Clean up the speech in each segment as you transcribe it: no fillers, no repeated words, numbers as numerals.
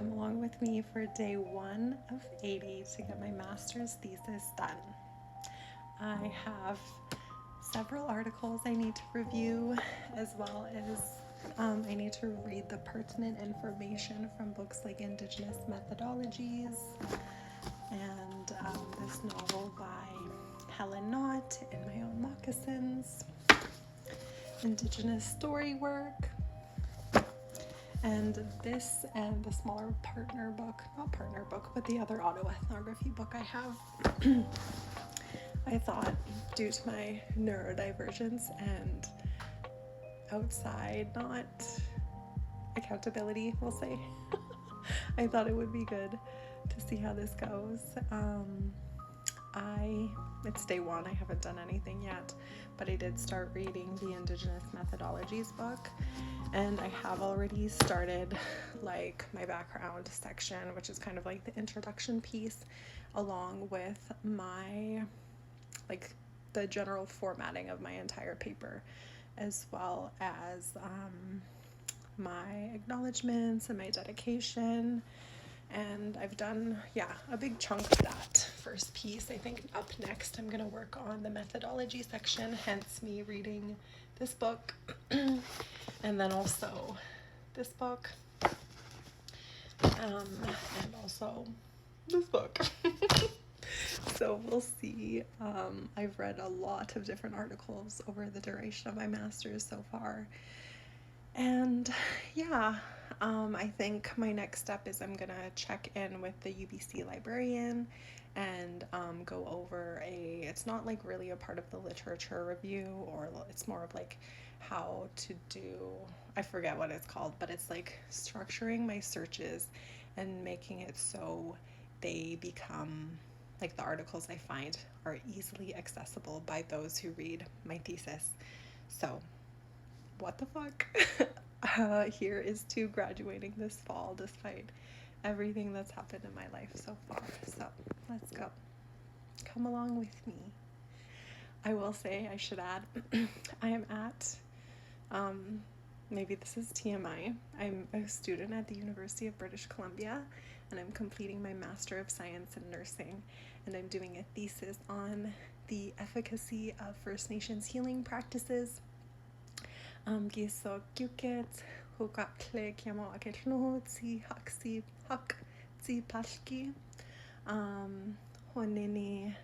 come along with me for day 1 of 80 to get my master's thesis done. I have several articles I need to review, as well as I need to read the pertinent information from books like Indigenous Methodologies and this novel by Helen Knott, In My Own Moccasins, Indigenous story work, and this and the smaller not partner book, but the other autoethnography book I have. I thought, due to my neurodivergence and outside, not accountability, we'll say, I thought it would be good to see how this goes. It's day 1, I haven't done anything yet, but I did start reading the Indigenous Methodologies book, and I have already started like my background section, which is kind of like the introduction piece, along with my the general formatting of my entire paper, as well as my acknowledgements and my dedication. And I've done, a big chunk of that first piece. I think up next I'm going to work on the methodology section, hence me reading this book, and then also this book, and also this book. So we'll see. I've read a lot of different articles over the duration of my master's so far. And I think my next step is I'm gonna check in with the UBC librarian and go over it's not like really a part of the literature review, or it's more of like how to do, I forget what it's called, but it's like structuring my searches and making it so they become like the articles I find are easily accessible by those who read my thesis. So what the fuck? Here is to graduating this fall despite everything that's happened in my life so far. So let's go. Come along with me. I will say, I should add, I am at, maybe this is TMI, I'm a student at the University of British Columbia, and I'm completing my Master of Science in Nursing, and I'm doing a thesis on the efficacy of First Nations healing practices. Giso gyuket hukakle kiamo aketno tsi haksi hak tsi pashki honini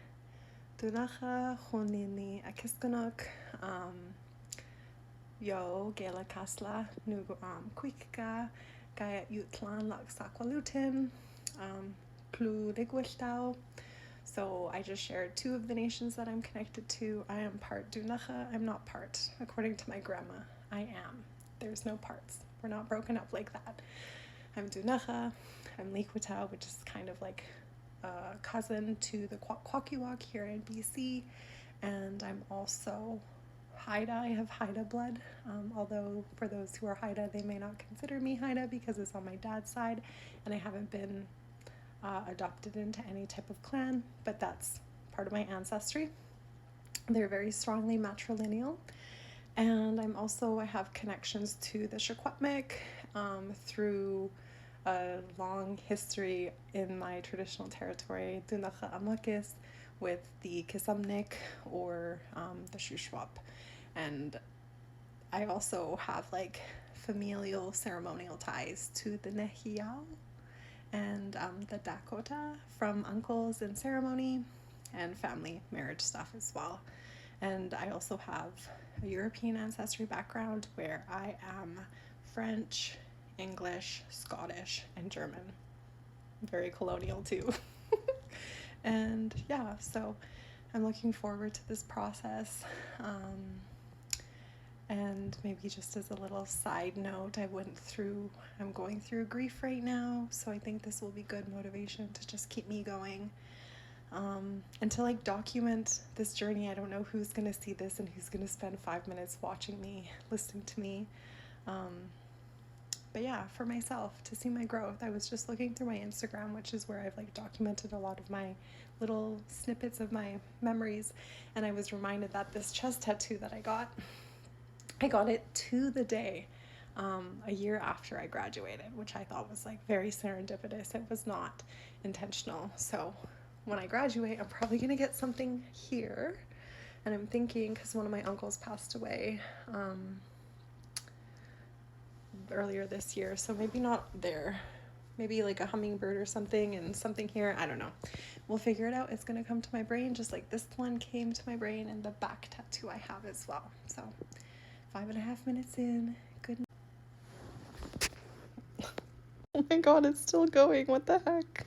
tunacha honini akiskanok yo gela kasla nu kwikka gaya utlan lak sakwalutin plu ligwistau. So I just shared 2 of the nations that I'm connected to. I am part Dunacha. I'm not part. According to my grandma, I am. There's no parts. We're not broken up like that. I'm Dunacha. I'm Likwitau, which is kind of like a cousin to the Kwakiwak here in BC. And I'm also Haida. I have Haida blood. Although for those who are Haida, they may not consider me Haida because it's on my dad's side, and I haven't been adopted into any type of clan, but that's part of my ancestry. They're very strongly matrilineal, and I have connections to the Secwepemc through a long history in my traditional territory, Dunacha Amakis, with the Kisamnik or the Shuswap. And I also have like familial ceremonial ties to the Nehiyaw and the Dakota from uncles in ceremony and family marriage stuff as well. And I also have a European ancestry background where I am French, English, Scottish, and German. Very colonial too. And so I'm looking forward to this process. And maybe just as a little side note, I'm going through grief right now, so I think this will be good motivation to just keep me going. And to like document this journey. I don't know who's gonna see this and who's gonna spend 5 minutes watching me, listening to me. But for myself, to see my growth. I was just looking through my Instagram, which is where I've like documented a lot of my little snippets of my memories, and I was reminded that this chest tattoo that I got it to the day a year after I graduated, which I thought was like very serendipitous. It was not intentional. So when I graduate, I'm probably gonna get something here. And I'm thinking, because one of my uncles passed away earlier this year, so maybe not there. Maybe like a hummingbird or something, and something here. I don't know. We'll figure it out. It's gonna come to my brain just like this one came to my brain and the back tattoo I have as well. So 5.5 minutes in. Good. Oh my god, it's still going. What the heck?